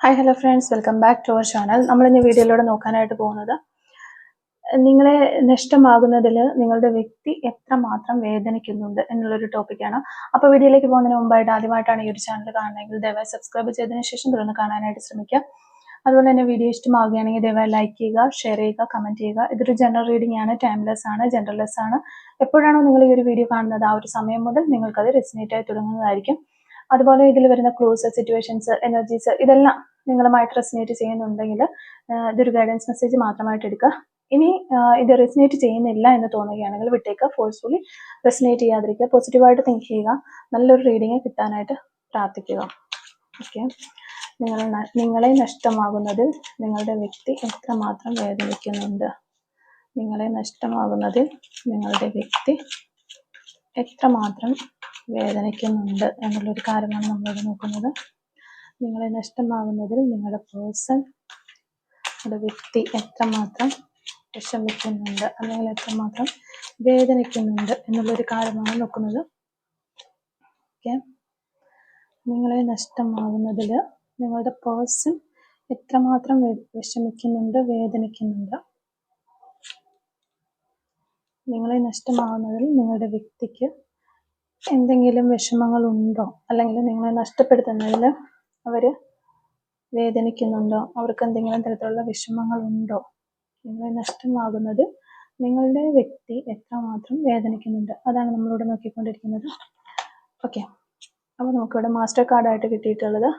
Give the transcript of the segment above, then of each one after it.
Hi hello friends, welcome back to our channel. നമ്മൾ ഇന്ന് വീഡിയോയിലൂടെ നോക്കാനായിട്ട് പോകുന്നത് നിങ്ങളെ നഷ്ടമാകുന്നതിൽ നിങ്ങളുടെ വ്യക്തി എത്രമാത്രം വേദനിക്കുന്നുണ്ട് എന്നുള്ളൊരു ടോപ്പിക്കാണ്. അപ്പോൾ വീഡിയോയിലേക്ക് പോകുന്നതിന് മുമ്പായിട്ട് ആദ്യമായിട്ടാണ് ഈ ഒരു ചാനൽ കാണുന്നതെങ്കിൽ ദയവായി സബ്സ്ക്രൈബ് ചെയ്തതിനു ശേഷം തുടർന്ന് കാണാനായിട്ട് ശ്രമിക്കുക. അതുപോലെ തന്നെ വീഡിയോ ഇഷ്ടമാവുകയാണെങ്കിൽ ദയവായി ലൈക്ക് ചെയ്യുക, ഷെയർ ചെയ്യുക, കമൻറ്റ് ചെയ്യുക. ഇതൊരു ജനറൽ റീഡിംഗ് ആണ്, ടൈംലെസ് ആണ്, ജനറൽലെസ് ആണ്. എപ്പോഴാണോ നിങ്ങൾ ഈ ഒരു വീഡിയോ കാണുന്നത് ആ ഒരു സമയം മുതൽ നിങ്ങൾക്കത് റെസിനേറ്റ് ആയി തുടങ്ങുന്നതായിരിക്കും. അതുപോലെ ഇതിൽ വരുന്ന ക്ലൂസ്, സിറ്റുവേഷൻസ്, എനർജീസ് ഇതെല്ലാം നിങ്ങളുമായിട്ട് റെസിനേറ്റ് ചെയ്യുന്നുണ്ടെങ്കിൽ ഇതൊരു ഗൈഡൻസ് മെസ്സേജ് മാത്രമായിട്ട് എടുക്കുക. ഇനി ഇത് റെസിനേറ്റ് ചെയ്യുന്നില്ല എന്ന് തോന്നുകയാണെങ്കിൽ വിട്ടേക്കുക. ഫോഴ്സ്ഫുള്ളി റെസിനേറ്റ് ചെയ്യാതിരിക്കുക. പോസിറ്റീവായിട്ട് തിങ്ക് ചെയ്യുക. നല്ലൊരു റീഡിങ് കിട്ടാനായിട്ട് പ്രാർത്ഥിക്കുക. ഓക്കെ. നിങ്ങളെ നഷ്ടമാകുന്നതിൽ നിങ്ങളുടെ വ്യക്തി എത്രമാത്രം വേദനിക്കുന്നുണ്ട്? നിങ്ങളെ നഷ്ടമാകുന്നതിൽ നിങ്ങളുടെ വ്യക്തി എത്രമാത്രം വേദനിക്കുന്നുണ്ട് എന്നുള്ളൊരു കാര്യമാണ് നമ്മളിവിടെ നോക്കുന്നത്. നിങ്ങളെ നഷ്ടമാകുന്നതിൽ നിങ്ങളുടെ പേഴ്സൺ, നിങ്ങളുടെ വ്യക്തി എത്രമാത്രം വിഷമിക്കുന്നുണ്ട് അല്ലെങ്കിൽ എത്രമാത്രം വേദനിക്കുന്നുണ്ട് എന്നുള്ളൊരു കാര്യമാണ് നോക്കുന്നത്. ഓക്കെ. നിങ്ങളെ നഷ്ടമാകുന്നതിൽ നിങ്ങളുടെ പേഴ്സൺ എത്രമാത്രം വിഷമിക്കുന്നുണ്ട്, വേദനിക്കുന്നുണ്ട്. നിങ്ങളെ നഷ്ടമാകുന്നതിൽ നിങ്ങളുടെ വ്യക്തിക്ക് എന്തെങ്കിലും വിഷമങ്ങൾ ഉണ്ടോ, അല്ലെങ്കിൽ നിങ്ങളെ നഷ്ടപ്പെടുത്തുന്നതിൽ അവർ വേദനിക്കുന്നുണ്ടോ, അവർക്ക് എന്തെങ്കിലും തരത്തിലുള്ള വിഷമങ്ങൾ ഉണ്ടോ? നിങ്ങളെ നഷ്ടമാകുന്നത് നിങ്ങളുടെ വ്യക്തി എത്രമാത്രം വേദനിക്കുന്നുണ്ട്, അതാണ് നമ്മളിവിടെ നോക്കിക്കൊണ്ടിരിക്കുന്നത്. ഓക്കെ. അപ്പോൾ നമുക്കിവിടെ മാസ്റ്റർ കാർഡായിട്ട് കിട്ടിയിട്ടുള്ളത്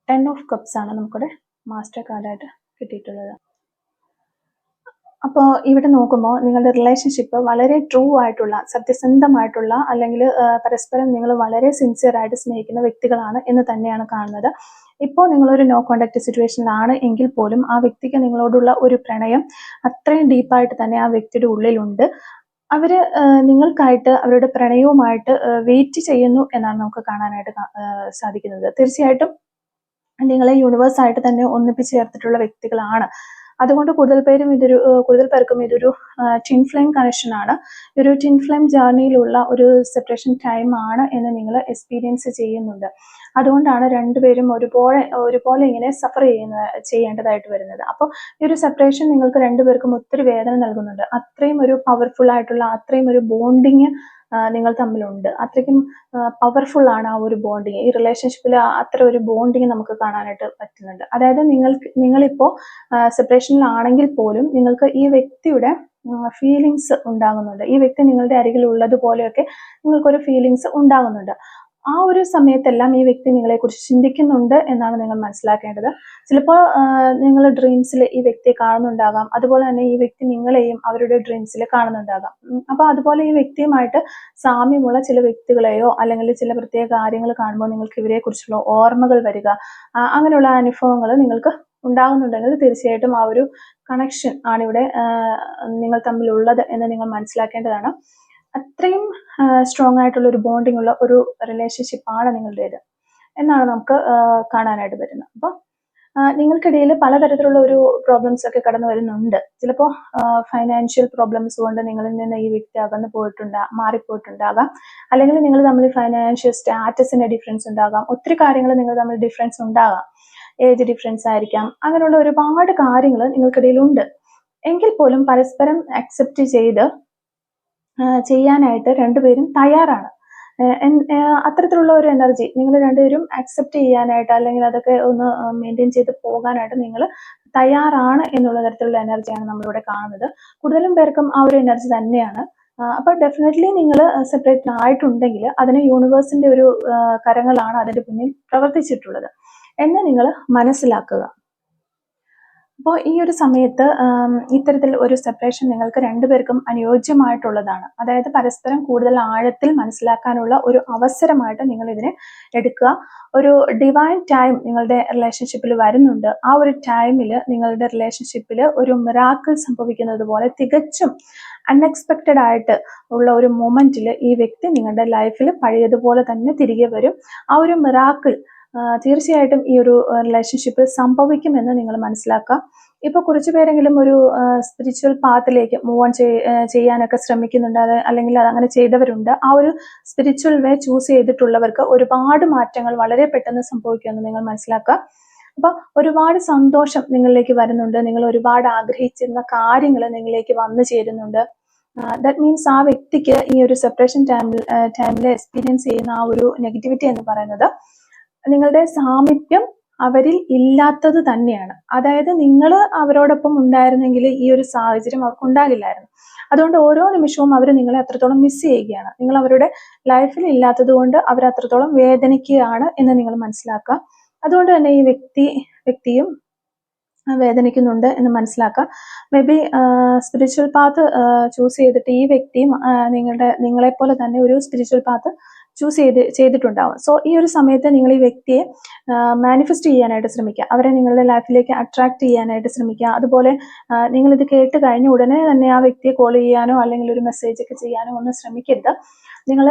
10 ഓഫ് കപ്സ് ആണ് നമുക്കിവിടെ മാസ്റ്റർ കാർഡായിട്ട് കിട്ടിയിട്ടുള്ളത്. അപ്പോൾ ഇവിടെ നോക്കുമ്പോൾ നിങ്ങളുടെ റിലേഷൻഷിപ്പ് വളരെ ട്രൂ ആയിട്ടുള്ള, സത്യസന്ധമായിട്ടുള്ള, അല്ലെങ്കിൽ പരസ്പരം നിങ്ങൾ വളരെ സിൻസിയർ ആയിട്ട് സ്നേഹിക്കുന്ന വ്യക്തികളാണ് എന്ന് തന്നെയാണ് കാണുന്നത്. ഇപ്പോൾ നിങ്ങളൊരു നോ കോണ്ടാക്ട് സിറ്റുവേഷനിലാണ് എങ്കിൽ പോലും ആ വ്യക്തിക്ക് നിങ്ങളോടുള്ള ഒരു പ്രണയം അത്രയും ഡീപ്പായിട്ട് തന്നെ ആ വ്യക്തിയുടെ ഉള്ളിലുണ്ട്. അവർ നിങ്ങൾക്കായിട്ട് അവരുടെ പ്രണയവുമായിട്ട് വെയിറ്റ് ചെയ്യുന്നു എന്നാണ് നമുക്ക് കാണാനായിട്ട് സാധിക്കുന്നത്. തീർച്ചയായിട്ടും നിങ്ങളെ യൂണിവേഴ്സായിട്ട് തന്നെ ഒന്നിപ്പിച്ച് ചേർത്തിട്ടുള്ള വ്യക്തികളാണ്. അതുകൊണ്ട് കൂടുതൽ പേർക്കും ഇതൊരു ട്വിൻ ഫ്ലെയിം കണക്ഷൻ ആണ്. ഒരു ട്വിൻ ഫ്ലെയിം ജേർണിയിലുള്ള ഒരു സെപ്പറേഷൻ ടൈം ആണ് എന്ന് നിങ്ങൾ എക്സ്പീരിയൻസ് ചെയ്യുന്നുണ്ട്. അതുകൊണ്ടാണ് രണ്ടുപേരും ഒരുപോലെ ഇങ്ങനെ സഫർ ചെയ്യേണ്ടതായിട്ട് വരുന്നത്. അപ്പോൾ ഈ ഒരു സെപ്പറേഷൻ നിങ്ങൾക്ക് രണ്ടുപേർക്കും ഒത്തിരി വേദന നൽകുന്നുണ്ട്. അത്രയും ഒരു പവർഫുൾ ആയിട്ടുള്ള, അത്രയും ഒരു ബോണ്ടിങ് നിങ്ങൾ തമ്മിലുണ്ട്. അത്രയ്ക്കും പവർഫുൾ ആണ് ആ ഒരു ബോണ്ടിങ്. ഈ റിലേഷൻഷിപ്പിൽ അത്ര ഒരു ബോണ്ടിങ് നമുക്ക് കാണാനായിട്ട് പറ്റുന്നുണ്ട്. അതായത് നിങ്ങളിപ്പോൾ സെപ്പറേഷനിലാണെങ്കിൽ പോലും നിങ്ങൾക്ക് ഈ വ്യക്തിയുടെ ഫീലിങ്സ് ഉണ്ടാകുന്നുണ്ട്. ഈ വ്യക്തി നിങ്ങളുടെ അരികിൽ ഉള്ളതുപോലെയൊക്കെ നിങ്ങൾക്കൊരു ഫീലിങ്സ് ഉണ്ടാകുന്നുണ്ട്. ആ ഒരു സമയത്തെല്ലാം ഈ വ്യക്തി നിങ്ങളെക്കുറിച്ച് ചിന്തിക്കുന്നുണ്ട് എന്നാണ് നിങ്ങൾ മനസ്സിലാക്കേണ്ടത്. ചിലപ്പോൾ നിങ്ങൾ ഡ്രീംസിൽ ഈ വ്യക്തിയെ കാണുന്നുണ്ടാകാം. അതുപോലെ തന്നെ ഈ വ്യക്തി നിങ്ങളെയും അവരുടെ ഡ്രീംസിൽ കാണുന്നുണ്ടാകാം. അപ്പോൾ അതുപോലെ ഈ വ്യക്തിയുമായിട്ട് സാമ്യമുള്ള ചില വ്യക്തികളെയോ അല്ലെങ്കിൽ ചില പ്രത്യേക കാര്യങ്ങൾ കാണുമ്പോൾ നിങ്ങൾക്ക് ഇവരെക്കുറിച്ചുള്ള ഓർമ്മകൾ വരിക, അങ്ങനെയുള്ള അനുഭവങ്ങൾ നിങ്ങൾക്ക് ഉണ്ടാകുന്നുണ്ടെങ്കിൽ തീർച്ചയായിട്ടും ആ ഒരു കണക്ഷൻ ആണിവിടെ നിങ്ങൾ തമ്മിലുള്ളത് എന്ന് നിങ്ങൾ മനസ്സിലാക്കേണ്ടതാണ്. അത്രയും സ്ട്രോങ് ആയിട്ടുള്ള ഒരു ബോണ്ടിങ് ഉള്ള ഒരു റിലേഷൻഷിപ്പാണ് നിങ്ങളുടേത് എന്നാണ് നമുക്ക് കാണാനായിട്ട് പറ്റുന്നത്. അപ്പോൾ നിങ്ങൾക്കിടയിൽ പലതരത്തിലുള്ള ഒരു പ്രോബ്ലംസ് ഒക്കെ കടന്നു വരുന്നുണ്ട്. ചിലപ്പോൾ ഫൈനാൻഷ്യൽ പ്രോബ്ലംസ് കൊണ്ട് നിങ്ങളിൽ നിന്ന് ഈ വ്യക്തി മാറിപ്പോയിട്ടുണ്ടാകാം. അല്ലെങ്കിൽ നിങ്ങൾ തമ്മിൽ ഫൈനാൻഷ്യൽ സ്റ്റാറ്റസിന്റെ ഡിഫറൻസ് ഉണ്ടാകാം. ഒത്തിരി കാര്യങ്ങൾ നിങ്ങൾ തമ്മിൽ ഡിഫറൻസ് ഉണ്ടാകാം. ഏജ് ഡിഫറൻസ് ആയിരിക്കാം. അങ്ങനെയുള്ള ഒരുപാട് കാര്യങ്ങൾ നിങ്ങൾക്കിടയിലുണ്ട്. എങ്കിൽ പോലും പരസ്പരം അക്സെപ്റ്റ് ചെയ്ത് ചെയ്യാനായിട്ട് രണ്ടുപേരും തയ്യാറാണ്. അത്തരത്തിലുള്ള ഒരു എനർജി നിങ്ങൾ രണ്ടുപേരും അക്സെപ്റ്റ് ചെയ്യാനായിട്ട്, അല്ലെങ്കിൽ അതൊക്കെ ഒന്ന് മെയിൻറ്റെയിൻ ചെയ്ത് പോകാനായിട്ട് നിങ്ങൾ തയ്യാറാണ് എന്നുള്ള തരത്തിലുള്ള എനർജിയാണ് നമ്മളിവിടെ കാണുന്നത്. കൂടുതലും പേർക്കും ആ ഒരു എനർജി തന്നെയാണ്. അപ്പോൾ ഡെഫിനറ്റ്ലി നിങ്ങൾ സെപ്പറേറ്റ് ആയിട്ടുണ്ടെങ്കിൽ അതിന് യൂണിവേഴ്സിന്റെ ഒരു കരങ്ങളാണ് അതിന്റെ പിന്നിൽ പ്രവർത്തിച്ചിട്ടുള്ളത് എന്ന് നിങ്ങൾ മനസ്സിലാക്കുക. അപ്പോൾ ഈ ഒരു സമയത്ത് ഇത്തരത്തിൽ ഒരു സെപ്പറേഷൻ നിങ്ങൾക്ക് രണ്ടുപേർക്കും അനുയോജ്യമായിട്ടുള്ളതാണ്. അതായത് പരസ്പരം കൂടുതൽ ആഴത്തിൽ മനസ്സിലാക്കാനുള്ള ഒരു അവസരമായിട്ട് നിങ്ങൾ ഇതിനെ എടുക്കുക. ഒരു ഡിവൈൻ ടൈം നിങ്ങളുടെ റിലേഷൻഷിപ്പിൽ വരുന്നുണ്ട്. ആ ഒരു ടൈമിൽ നിങ്ങളുടെ റിലേഷൻഷിപ്പിൽ ഒരു മിറാക്കിൾ സംഭവിക്കുന്നത് പോലെ തികച്ചും അൺഎക്സ്പെക്റ്റഡ് ആയിട്ട് ഉള്ള ഒരു മൊമെന്റിൽ ഈ വ്യക്തി നിങ്ങളുടെ ലൈഫിൽ പഴയതുപോലെ തന്നെ തിരികെ വരും. ആ ഒരു മിറാക്കിൾ തീർച്ചയായിട്ടും ഈ ഒരു റിലേഷൻഷിപ്പ് സംഭവിക്കുമെന്ന് നിങ്ങൾ മനസ്സിലാക്കുക. ഇപ്പോൾ കുറച്ചു പേരെങ്കിലും ഒരു സ്പിരിച്വൽ പാത്തിലേക്ക് മൂവ് ഓൺ ചെയ്യാനൊക്കെ ശ്രമിക്കുന്നുണ്ട്, അല്ലെങ്കിൽ അങ്ങനെ ചെയ്തവരുണ്ട്. ആ ഒരു സ്പിരിച്വൽ വേ ചൂസ് ചെയ്തിട്ടുള്ളവർക്ക് ഒരുപാട് മാറ്റങ്ങൾ വളരെ പെട്ടെന്ന് സംഭവിക്കുമെന്ന് നിങ്ങൾ മനസ്സിലാക്കുക. അപ്പോൾ ഒരുപാട് സന്തോഷം നിങ്ങളിലേക്ക് വരുന്നുണ്ട്, നിങ്ങൾ ഒരുപാട് ആഗ്രഹിച്ചിരുന്ന കാര്യങ്ങൾ നിങ്ങളിലേക്ക് വന്നു ചേരുന്നുണ്ട്. ദാറ്റ് മീൻസ് ആ വ്യക്തിക്ക് ഈ ഒരു സെപ്പറേഷൻ ടൈമിൽ എക്സ്പീരിയൻസ് ചെയ്യുന്ന ആ ഒരു നെഗറ്റിവിറ്റി എന്ന് പറയുന്നത് നിങ്ങളുടെ സാമീപ്യം അവരിൽ ഇല്ലാത്തത് തന്നെയാണ്. അതായത് നിങ്ങൾ അവരോടൊപ്പം ഉണ്ടായിരുന്നെങ്കിൽ ഈ ഒരു സാഹചര്യം അവർക്ക് ഉണ്ടാകില്ലായിരുന്നു. അതുകൊണ്ട് ഓരോ നിമിഷവും അവർ നിങ്ങളെ അത്രത്തോളം മിസ് ചെയ്യുകയാണ്. നിങ്ങൾ അവരുടെ ലൈഫിൽ ഇല്ലാത്തത് കൊണ്ട് അവർ അത്രത്തോളം വേദനിക്കുകയാണ് എന്ന് നിങ്ങൾ മനസ്സിലാക്കുക. അതുകൊണ്ട് തന്നെ ഈ വ്യക്തിയും വേദനിക്കുന്നുണ്ട് എന്ന് മനസ്സിലാക്കുക. May be spiritual path choose ചെയ്തിട്ട് ഈ വ്യക്തിയും നിങ്ങളെപ്പോലെ തന്നെ ഒരു സ്പിരിച്വൽ പാത്ത് ചൂസ് ചെയ്തിട്ടുണ്ടാവും. സോ ഈ ഒരു സമയത്ത് നിങ്ങൾ ഈ വ്യക്തിയെ മാനിഫെസ്റ്റ് ചെയ്യാനായിട്ട് ശ്രമിക്കുക, അവരെ നിങ്ങളുടെ ലൈഫിലേക്ക് അട്രാക്ട് ചെയ്യാനായിട്ട് ശ്രമിക്കുക. അതുപോലെ നിങ്ങളിത് കേട്ട് കഴിഞ്ഞ ഉടനെ തന്നെ ആ വ്യക്തിയെ കോൾ ചെയ്യാനോ അല്ലെങ്കിൽ ഒരു മെസ്സേജ് ഒക്കെ ചെയ്യാനോ ഒന്നും ശ്രമിക്കരുത്. നിങ്ങൾ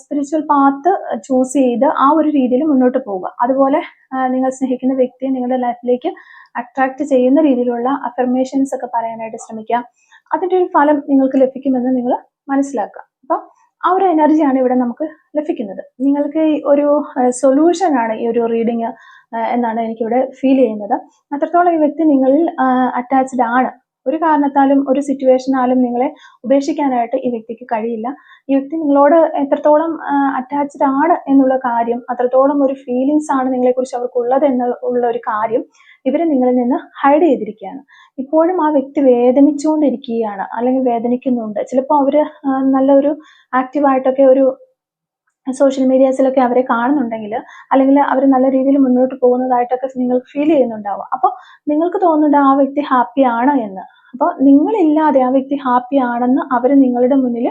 സ്പിരിച്വൽ പാത്ത് ചൂസ് ചെയ്ത് ആ ഒരു രീതിയിൽ മുന്നോട്ട് പോവുക. അതുപോലെ നിങ്ങൾ സ്നേഹിക്കുന്ന വ്യക്തിയെ നിങ്ങളുടെ ലൈഫിലേക്ക് അട്രാക്ട് ചെയ്യുന്ന രീതിയിലുള്ള അഫർമേഷൻസ് ഒക്കെ പറയാനായിട്ട് ശ്രമിക്കുക. അതിൻ്റെ ഒരു ഫലം നിങ്ങൾക്ക് ലഭിക്കുമെന്ന് നിങ്ങൾ മനസ്സിലാക്കുക. അപ്പം ആ ഒരു എനർജിയാണ് ഇവിടെ നമുക്ക് ലഭിക്കുന്നത്. നിങ്ങൾക്ക് ഒരു സൊല്യൂഷനാണ് ഈ ഒരു റീഡിങ് എന്നാണ് എനിക്കിവിടെ ഫീൽ ചെയ്യുന്നത്. അത്രത്തോളം ഈ വ്യക്തി നിങ്ങളിൽ അറ്റാച്ച്ഡ് ആണ്. ഒരു കാരണത്താലും ഒരു സിറ്റുവേഷനാലും നിങ്ങളെ ഉപേക്ഷിക്കാനായിട്ട് ഈ വ്യക്തിക്ക് കഴിയില്ല. ഈ വ്യക്തി നിങ്ങളോട് എത്രത്തോളം അറ്റാച്ച്ഡ് ആണ് എന്നുള്ള കാര്യം, അത്രത്തോളം ഒരു ഫീലിങ്സ് ആണ് നിങ്ങളെക്കുറിച്ച് അവർക്കുള്ളത് എന്നുള്ള ഒരു കാര്യം ഇവർ നിങ്ങളിൽ നിന്ന് ഹൈഡ് ചെയ്തിരിക്കുകയാണ്. ഇപ്പോഴും ആ വ്യക്തി വേദനിച്ചുകൊണ്ടിരിക്കുകയാണ്, അല്ലെങ്കിൽ വേദനിക്കുന്നുണ്ട്. ചിലപ്പോൾ അവർ നല്ലൊരു ആക്റ്റീവായിട്ടൊക്കെ ഒരു സോഷ്യൽ മീഡിയാസിലൊക്കെ അവരെ കാണുന്നുണ്ടെങ്കിൽ, അല്ലെങ്കിൽ അവർ നല്ല രീതിയിൽ മുന്നോട്ട് പോകുന്നതായിട്ടൊക്കെ നിങ്ങൾക്ക് ഫീൽ ചെയ്യുന്നുണ്ടാവും. അപ്പോൾ നിങ്ങൾക്ക് തോന്നുന്നുണ്ട് ആ വ്യക്തി ഹാപ്പിയാണ് എന്ന്. അപ്പോൾ നിങ്ങളില്ലാതെ ആ വ്യക്തി ഹാപ്പി ആണെന്ന് അവർ നിങ്ങളുടെ മുന്നിൽ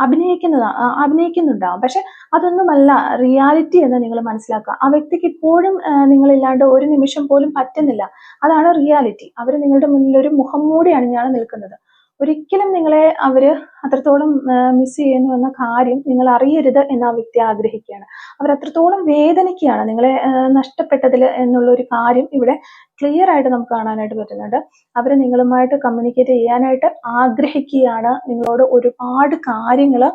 അഭിനയിക്കുന്നുണ്ടാവും. പക്ഷെ അതൊന്നുമല്ല റിയാലിറ്റി എന്ന് നിങ്ങൾ മനസ്സിലാക്കുക. ആ വ്യക്തിക്ക് ഇപ്പോഴും നിങ്ങളില്ലാണ്ട് ഒരു നിമിഷം പോലും പറ്റുന്നില്ല. അതാണ് റിയാലിറ്റി. അവർ നിങ്ങളുടെ മുന്നിൽ ഒരു മുഖം മൂടി അണിഞ്ഞാണ് നിൽക്കുന്നത്. ഒരിക്കലും നിങ്ങളെ അവര് അത്രത്തോളം മിസ് ചെയ്യുന്നു എന്ന കാര്യം നിങ്ങൾ അറിയരുത് എന്ന് ആ വ്യക്തി ആഗ്രഹിക്കുകയാണ്. അവർ അത്രത്തോളം വേദനിക്കുകയാണ് നിങ്ങളെ നഷ്ടപ്പെട്ടതിൽ എന്നുള്ള ഒരു കാര്യം ഇവിടെ ക്ലിയർ ആയിട്ട് നമുക്ക് കാണാനായിട്ട് പറ്റുന്നുണ്ട്. അവർ നിങ്ങളുമായിട്ട് കമ്മ്യൂണിക്കേറ്റ് ചെയ്യാനായിട്ട് ആഗ്രഹിക്കുകയാണ്. നിങ്ങളോട് ഒരുപാട് കാര്യങ്ങൾ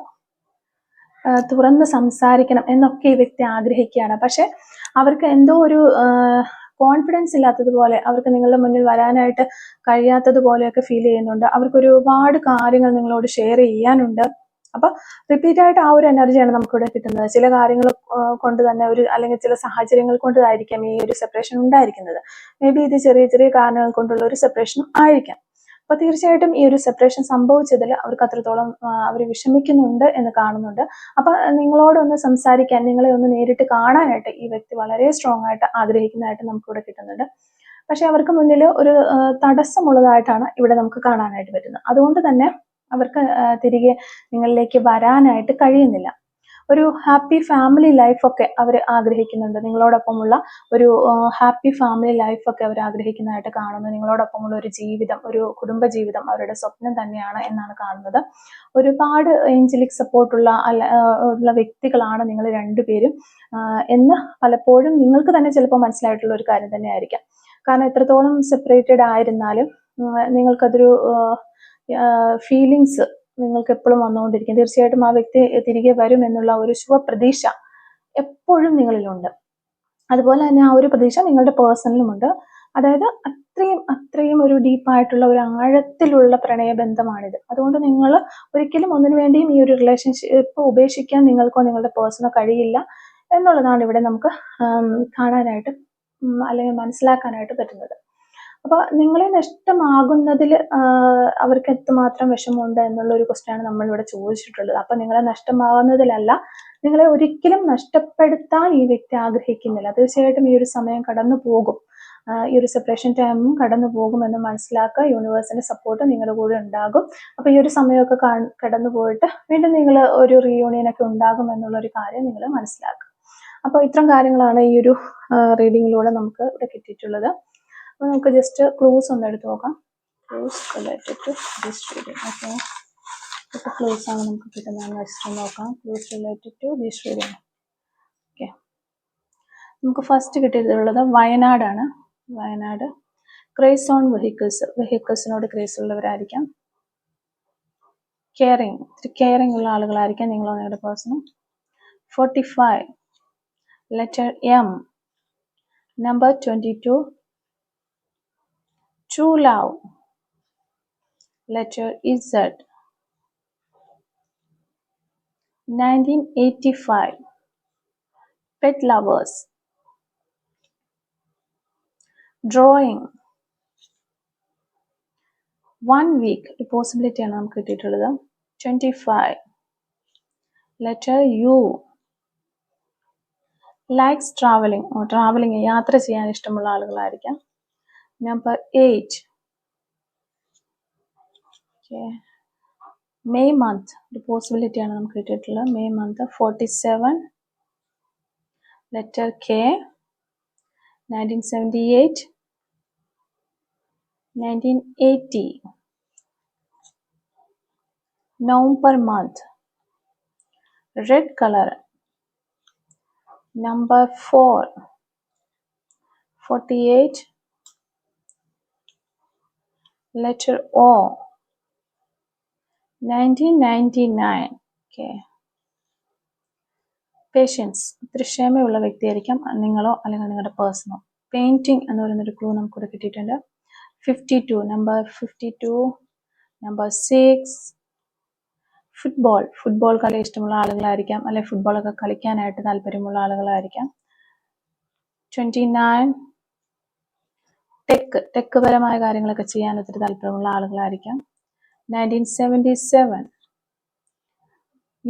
തുറന്ന് സംസാരിക്കണം എന്നൊക്കെ ഈ വ്യക്തി ആഗ്രഹിക്കുകയാണ്. പക്ഷെ അവർക്ക് എന്തോ ഒരു കോൺഫിഡൻസ് ഇല്ലാത്തതുപോലെ, അവർക്ക് നിങ്ങളുടെ മുന്നിൽ വരാനായിട്ട് കഴിയാത്തതുപോലെയൊക്കെ ഫീൽ ചെയ്യുന്നുണ്ട്. അവർക്ക് ഒരുപാട് കാര്യങ്ങൾ നിങ്ങളോട് ഷെയർ ചെയ്യാനുണ്ട്. അപ്പൊ റിപ്പീറ്റ് ആയിട്ട് ആ ഒരു എനർജിയാണ് നമുക്കിവിടെ കിട്ടുന്നത്. ചില കാര്യങ്ങൾ കൊണ്ട് തന്നെ അല്ലെങ്കിൽ ചില സാഹചര്യങ്ങൾ കൊണ്ടായിരിക്കാം ഈ ഒരു സെപ്പറേഷൻ ഉണ്ടായിരിക്കുന്നത്. മേ ബി ഇത് ചെറിയ ചെറിയ കാരണങ്ങൾ കൊണ്ടുള്ള ഒരു സെപ്പറേഷനും ആയിരിക്കാം. അപ്പൊ തീർച്ചയായിട്ടും ഈ ഒരു സെപ്പറേഷൻ സംഭവിച്ചതിൽ അവർക്ക് അത്രത്തോളം അവർ വിഷമിക്കുന്നുണ്ട് എന്ന് കാണുന്നുണ്ട്. അപ്പൊ നിങ്ങളോടൊന്ന് സംസാരിക്കാൻ, നിങ്ങളെ ഒന്ന് നേരിട്ട് കാണാനായിട്ട് ഈ വ്യക്തി വളരെ സ്ട്രോങ് ആയിട്ട് ആഗ്രഹിക്കുന്നതായിട്ട് നമുക്കിവിടെ കിട്ടുന്നുണ്ട്. പക്ഷെ അവർക്ക് മുന്നിൽ ഒരു തടസ്സമുള്ളതായിട്ടാണ് ഇവിടെ നമുക്ക് കാണാനായിട്ട് പറ്റുന്നത്. അതുകൊണ്ട് തന്നെ അവർക്ക് തിരികെ നിങ്ങളിലേക്ക് വരാനായിട്ട് കഴിയുന്നില്ല. ഒരു ഹാപ്പി ഫാമിലി ലൈഫൊക്കെ അവർ ആഗ്രഹിക്കുന്നുണ്ട്. നിങ്ങളോടൊപ്പമുള്ള ഒരു ഹാപ്പി ഫാമിലി ലൈഫൊക്കെ അവർ ആഗ്രഹിക്കുന്നതായിട്ട് കാണുന്നു. നിങ്ങളോടൊപ്പമുള്ള ഒരു ജീവിതം, ഒരു കുടുംബ ജീവിതം അവരുടെ സ്വപ്നം തന്നെയാണ് എന്നാണ് കാണുന്നത്. ഒരുപാട് ഏഞ്ചലിക് സപ്പോർട്ടുള്ള വ്യക്തികളാണ് നിങ്ങൾ രണ്ടുപേരും എന്ന് പലപ്പോഴും നിങ്ങൾക്ക് തന്നെ ചിലപ്പോൾ മനസ്സിലായിട്ടുള്ള ഒരു കാര്യം തന്നെ ആയിരിക്കാം. കാരണം എത്രത്തോളം സെപ്പറേറ്റഡ് ആയിരുന്നാലും നിങ്ങൾക്കതൊരു ഫീലിങ്സ് നിങ്ങൾക്ക് എപ്പോഴും വന്നുകൊണ്ടിരിക്കും. തീർച്ചയായിട്ടും ആ വ്യക്തി തിരികെ വരും എന്നുള്ള ഒരു ശുഭപ്രതീക്ഷ എപ്പോഴും നിങ്ങളിലുണ്ട്. അതുപോലെ തന്നെ ആ ഒരു പ്രതീക്ഷ നിങ്ങളുടെ പേഴ്സണലുമുണ്ട്. അതായത് അത്രയും ഒരു ഡീപ്പായിട്ടുള്ള ഒരു ആഴത്തിലുള്ള പ്രണയബന്ധമാണിത്. അതുകൊണ്ട് നിങ്ങൾ ഒരിക്കലും ഒന്നിനു വേണ്ടിയും ഈ ഒരു റിലേഷൻഷിപ്പ് ഉപേക്ഷിക്കാൻ നിങ്ങൾക്കോ നിങ്ങളുടെ പേഴ്സണോ കഴിയില്ല എന്നുള്ളതാണ് ഇവിടെ നമുക്ക് കാണാനായിട്ട് അല്ലെങ്കിൽ മനസ്സിലാക്കാനായിട്ട് പറ്റുന്നത്. അപ്പൊ നിങ്ങളെ നഷ്ടമാകുന്നതിൽ അവർക്ക് എത്രമാത്രം വിഷമമുണ്ട് എന്നുള്ള ഒരു ക്വസ്റ്റ്യനാണ് നമ്മളിവിടെ ചോദിച്ചിട്ടുള്ളത്. അപ്പൊ നിങ്ങളെ നഷ്ടമാകുന്നതിലല്ല, നിങ്ങളെ ഒരിക്കലും നഷ്ടപ്പെടുത്താൻ ഈ വ്യക്തി ആഗ്രഹിക്കുന്നില്ല. തീർച്ചയായിട്ടും ഈ ഒരു സമയം കടന്നു പോകും, ഈ ഒരു സെപ്പറേഷൻ ടൈമും കടന്നു പോകുമെന്ന് മനസ്സിലാക്കുക. യൂണിവേഴ്സിന്റെ സപ്പോർട്ട് നിങ്ങളുടെ കൂടെ ഉണ്ടാകും. അപ്പൊ ഈ ഒരു സമയമൊക്കെ കടന്നു പോയിട്ട് വീണ്ടും നിങ്ങൾ ഒരു റീയൂണിയനൊക്കെ ഉണ്ടാകും എന്നുള്ളൊരു കാര്യം നിങ്ങൾ മനസ്സിലാക്കുക. അപ്പോൾ ഇത്തരം കാര്യങ്ങളാണ് ഈ ഒരു റീഡിങ്ങിലൂടെ നമുക്ക് ഇവിടെ കിട്ടിയിട്ടുള്ളത്. അപ്പോൾ നമുക്ക് ജസ്റ്റ് ക്ലൂസ് ഒന്ന് എടുത്ത് നോക്കാം. Clues related to this reading. Okay, ഇപ്പോൾ ക്ലൂസ് ആണ് നമുക്ക് കിട്ടുന്നതെന്ന് ജസ്റ്റ് നോക്കാം. Clues related to this reading. Okay, നമുക്ക് ഫസ്റ്റ് കിട്ടിയിട്ടുള്ളത് വയനാടാണ്. വയനാട് ക്രേസ് ഓൺ വെഹിക്കിൾസിനോട് ക്രേസ് ഉള്ളവരായിരിക്കാം. കെയറിങ് ഉള്ള ആളുകളായിരിക്കാം നിങ്ങളോ നിങ്ങളുടെ പേഴ്സണും. 45 letter M, number 22 true love, letter Z, 1985 pet lovers, drawing, 1 week ഒരു പോസിബിലിറ്റി ആണ് നമുക്ക് കിട്ടിയിട്ടുള്ളത്. 25 letter U, ലൈക്സ് ട്രാവലിംഗ് യാത്ര ചെയ്യാൻ ഇഷ്ടമുള്ള ആളുകളായിരിക്കാം. നമ്പർ 8 മെയ് മന്ത് ഒരു പോസിബിലിറ്റി ആണ് നമുക്ക് കിട്ടിയിട്ടുള്ളത്. May month 47 letter K, 1978 1980 November month, red color, number 4 48 letter O, 1999. Patients ഒത്തിരി ക്ഷമയുള്ള വ്യക്തിയായിരിക്കാം നിങ്ങളോ അല്ലെങ്കിൽ നിങ്ങളുടെ പേഴ്സണോ. പെയിന്റിങ് എന്ന് പറയുന്നൊരു ക്ലൂ നമുക്കിവിടെ കിട്ടിയിട്ടുണ്ട്. 52 നമ്പർ 52 നമ്പർ 6 ഫുട്ബോൾ കളി ഇഷ്ടമുള്ള ആളുകളായിരിക്കാം, അല്ലെ ഫുട്ബോളൊക്കെ കളിക്കാനായിട്ട് താല്പര്യമുള്ള ആളുകളായിരിക്കാം. 29 ടെക് പരമായ കാര്യങ്ങളൊക്കെ ചെയ്യാൻ ഒത്തിരി താല്പര്യമുള്ള ആളുകളായിരിക്കാം. 1977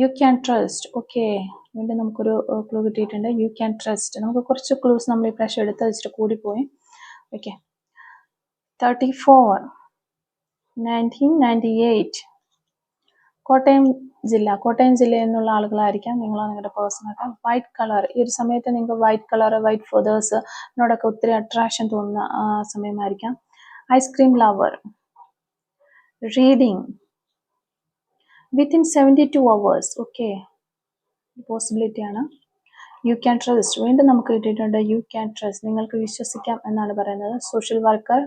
യു ക്യാൻ ട്രസ്റ്റ്. ഓക്കെ, വീണ്ടും നമുക്കൊരു ക്ലൂ കിട്ടിയിട്ടുണ്ട്. U can trust. നമുക്ക് കുറച്ച് ക്ലൂസ് നമ്മൾ ഈ പ്രാവശ്യം എടുത്ത് വെച്ചിട്ട് കൂടിപ്പോയി. ഓക്കെ, 34 1998 കോട്ടയം ജില്ലയിൽ നിന്നുള്ള ആളുകളായിരിക്കാം നിങ്ങളോ നിങ്ങളുടെ പേഴ്സണൊക്കെ. വൈറ്റ് കളർ, ഈ ഒരു സമയത്ത് നിങ്ങൾക്ക് വൈറ്റ് ഫെതേഴ്സിനോടൊക്കെ ഒത്തിരി അട്രാക്ഷൻ തോന്നുന്ന സമയമായിരിക്കാം. Ice cream lover, reading within 72 hours. Okay, possibility ആണ്. യു ക്യാൻ ട്രസ്റ്റ്, വീണ്ടും നമുക്ക് കിട്ടിയിട്ടുണ്ട്. യു ക്യാൻ ട്രസ്റ്റ്, നിങ്ങൾക്ക് വിശ്വസിക്കാം എന്നാണ് പറയുന്നത്. സോഷ്യൽ വർക്കർ,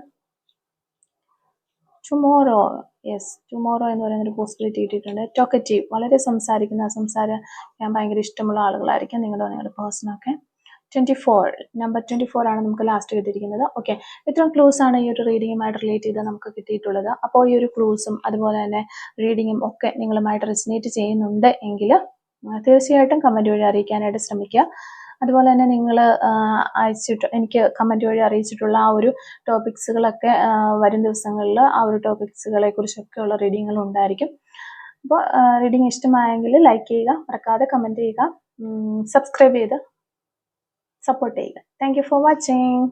ടുമോറോ എന്ന് പറയുന്ന ഒരു പോസിബിലിറ്റി കിട്ടിയിട്ടുണ്ട്. ടോക്കറ്റീവ്, വളരെ സംസാരിക്കാൻ ഭയങ്കര ഇഷ്ടമുള്ള ആളുകളായിരിക്കാം നിങ്ങളുടെ പേഴ്സണൊക്കെ. 24 നമ്പർ 24 ആണ് നമുക്ക് ലാസ്റ്റ് കിട്ടിയിരിക്കുന്നത്. ഓക്കെ, ഇത്രയും ക്ലൂസ് ആണ് ഈ ഒരു റീഡിങ്ങുമായിട്ട് റിലേറ്റ് ചെയ്ത് നമുക്ക് കിട്ടിയിട്ടുള്ളത്. അപ്പോൾ ഈ ഒരു ക്ലൂസും അതുപോലെ തന്നെ റീഡിങ്ങും ഒക്കെ നിങ്ങളുമായിട്ട് റെസിനേറ്റ് ചെയ്യുന്നുണ്ട് എങ്കിൽ തീർച്ചയായിട്ടും കമൻറ്റ് വഴി അറിയിക്കാനായിട്ട് ശ്രമിക്കുക. അതുപോലെ തന്നെ നിങ്ങൾ എനിക്ക് കമൻറ്റ് വഴി അറിയിച്ചിട്ടുള്ള ആ ഒരു ടോപ്പിക്സുകളൊക്കെ വരും ദിവസങ്ങളിൽ ആ ഒരു ടോപ്പിക്സുകളെ കുറിച്ചൊക്കെയുള്ള റീഡിങ്ങുകൾ ഉണ്ടായിരിക്കും. അപ്പോൾ റീഡിങ് ഇഷ്ടമായെങ്കിൽ ലൈക്ക് ചെയ്യുക, മറക്കാതെ കമൻറ്റ് ചെയ്യുക, സബ്സ്ക്രൈബ് ചെയ്ത് സപ്പോർട്ട് ചെയ്യുക. Thank you for watching.